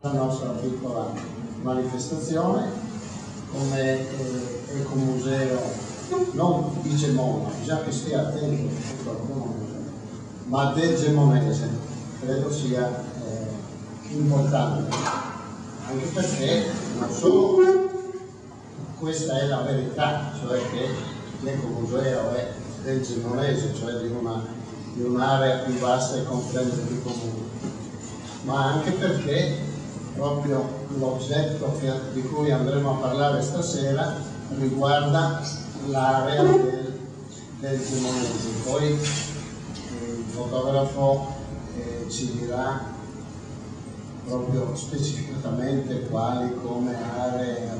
la nostra piccola manifestazione come ecomuseo non di Gemona, bisogna che stia attento ma del Gemonese, credo sia importante, anche perché non solo questa è la verità, cioè che l'ecomuseo è del Gemonese, cioè di un'area più vasta e comprende più comuni, ma anche perché proprio l'oggetto di cui andremo a parlare stasera riguarda l'area del Gemonese. Poi il fotografo ci dirà proprio specificatamente quali come aree.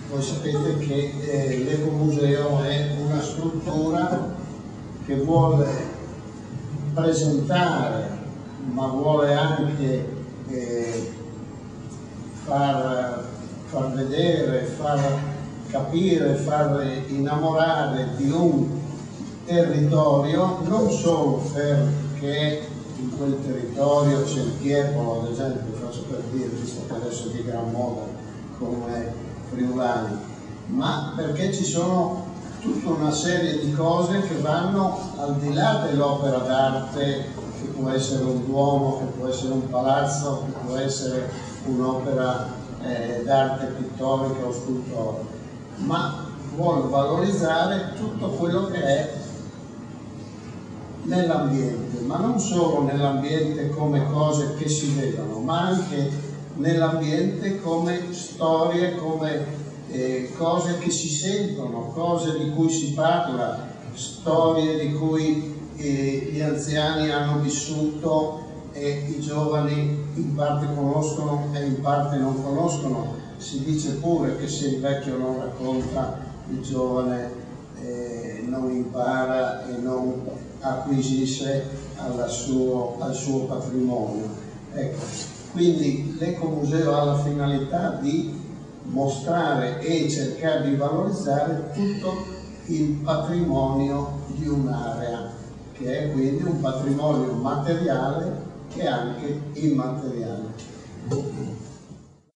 Voi sapete che l'ecomuseo è una struttura che vuole presentare, ma vuole anche far vedere, far capire, far innamorare di un territorio, non solo perché in quel territorio c'è il Tiepolo, ad esempio, faccio per dire, visto che adesso è di gran moda come Friulani, ma perché ci sono tutta una serie di cose che vanno al di là dell'opera d'arte, che può essere un duomo, che può essere un palazzo, che può essere un'opera d'arte pittorica o scultoria, ma vuole valorizzare tutto quello che è nell'ambiente, ma non solo nell'ambiente come cose che si vedono, ma anche nell'ambiente come storie, come cose che si sentono, cose di cui si parla, storie di cui gli anziani hanno vissuto e i giovani in parte conoscono e in parte non conoscono. Si dice pure che se il vecchio non racconta, il giovane non impara e non acquisisce al suo patrimonio. Ecco, quindi l'ecomuseo ha la finalità di mostrare e cercare di valorizzare tutto il patrimonio di un'area, che è quindi un patrimonio materiale e anche immateriale.